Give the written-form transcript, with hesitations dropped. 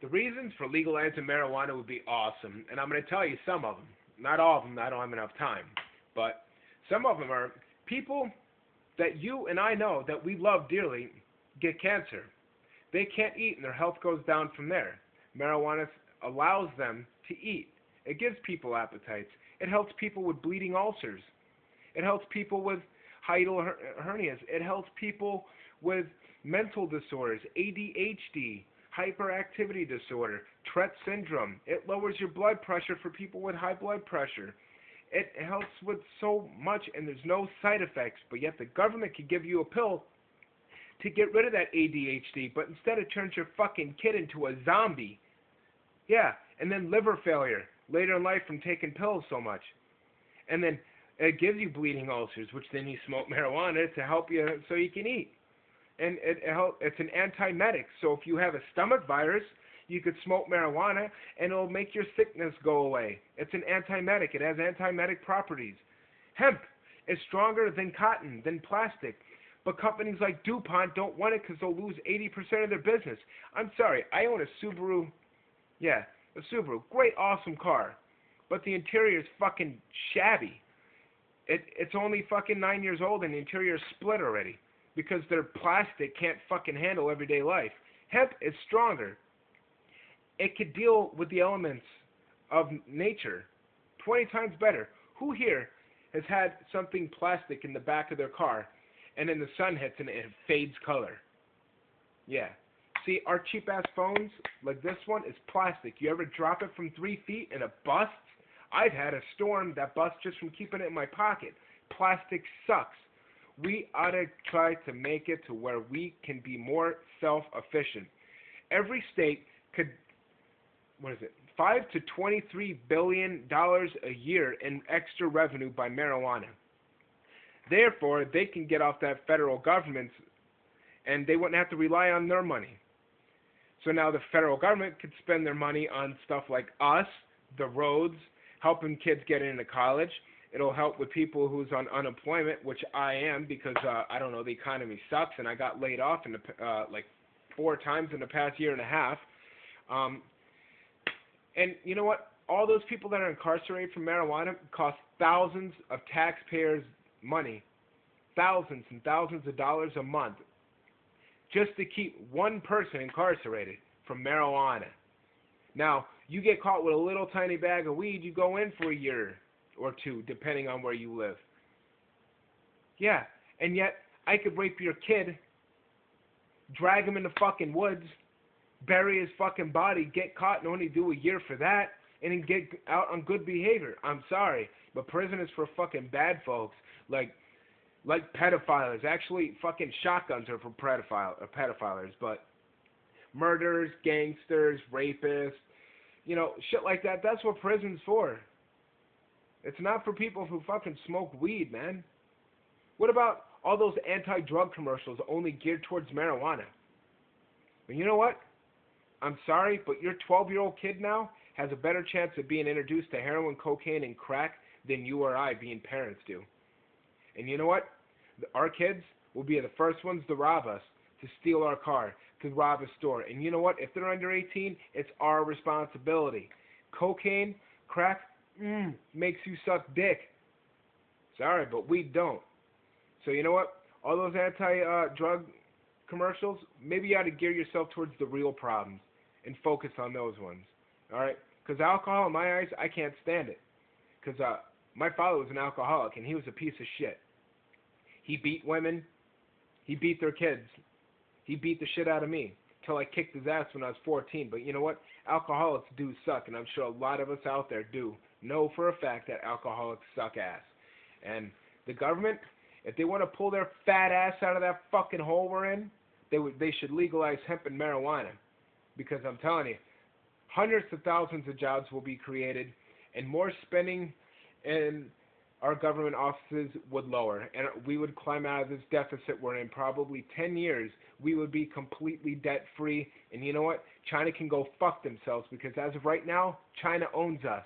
The reasons for legalizing marijuana would be awesome, and I'm going to tell you some of them. Not all of them, I don't have enough time. But some of them are people that you and I know that we love dearly get cancer. They can't eat and their health goes down from there. Marijuana allows them to eat. It gives people appetites. It helps people with bleeding ulcers. It helps people with hiatal hernias. It helps people with mental disorders, ADHD, hyperactivity disorder, Tourette syndrome. It lowers your blood pressure for people with high blood pressure. It helps with so much, and there's no side effects, but yet the government could give you a pill to get rid of that ADHD, but instead it turns your fucking kid into a zombie. Yeah, and then liver failure later in life from taking pills so much. And then it gives you bleeding ulcers, which then you smoke marijuana to help you so you can eat. And it's an antiemetic, so if you have a stomach virus, you could smoke marijuana and it'll make your sickness go away. It's an antiemetic. It has antiemetic properties. Hemp is stronger than cotton, than plastic. But companies like DuPont don't want it because they'll lose 80% of their business. I'm sorry, I own a Subaru. Yeah, a Subaru. Great, awesome car. But the interior is fucking shabby. It's only fucking 9 years old and the interior is split already because their plastic can't fucking handle everyday life. Hemp is stronger. It could deal with the elements of nature 20 times better. Who here has had something plastic in the back of their car and then the sun hits and it fades color? Yeah. See, our cheap-ass phones, like this one, is plastic. You ever drop it from 3 feet and it busts? I've had a storm that busts just from keeping it in my pocket. Plastic sucks. We ought to try to make it to where we can be more self-efficient. Every state could, $5 to $23 billion a year in extra revenue by marijuana. Therefore, they can get off that federal government and they wouldn't have to rely on their money. So now the federal government could spend their money on stuff like us, the roads, helping kids get into college. It'll help with people who's on unemployment, which I am because, I don't know, the economy sucks and I got laid off in like 4 times in the past year and a half. And you know what? All those people that are incarcerated for marijuana cost thousands of taxpayers' money, thousands and thousands of dollars a month, just to keep one person incarcerated from marijuana. Now, you get caught with a little tiny bag of weed, you go in for a year or 2, depending on where you live. Yeah, and yet I could rape your kid, drag him in the fucking woods, bury his fucking body, get caught and only do a year for that, and then get out on good behavior. I'm sorry, but prison is for fucking bad folks, like pedophiles. Actually, fucking shotguns are for pedophiles, but murderers, gangsters, rapists, you know, shit like that, that's what prison's for. It's not for people who fucking smoke weed, man. What about all those anti-drug commercials only geared towards marijuana? And you know what? I'm sorry, but your 12-year-old kid now has a better chance of being introduced to heroin, cocaine, and crack than you or I being parents do. And you know what? Our kids will be the first ones to rob us, to steal our car, to rob a store. And you know what? If they're under 18, it's our responsibility. Cocaine, crack, makes you suck dick. Sorry, but we don't. So you know what? All those anti-drug commercials, maybe you ought to gear yourself towards the real problems and focus on those ones. All right? Because alcohol, in my eyes, I can't stand it. Because my father was an alcoholic, and he was a piece of shit. He beat women. He beat their kids. He beat the shit out of me until I kicked his ass when I was 14. But you know what? Alcoholics do suck, and I'm sure a lot of us out there do know for a fact that alcoholics suck ass. And the government, if they want to pull their fat ass out of that fucking hole we're in, they should legalize hemp and marijuana. Because I'm telling you, hundreds of thousands of jobs will be created, and more spending in our government offices would lower, and we would climb out of this deficit we're in. Probably 10 years, we would be completely debt-free, and you know what? China can go fuck themselves, because as of right now, China owns us.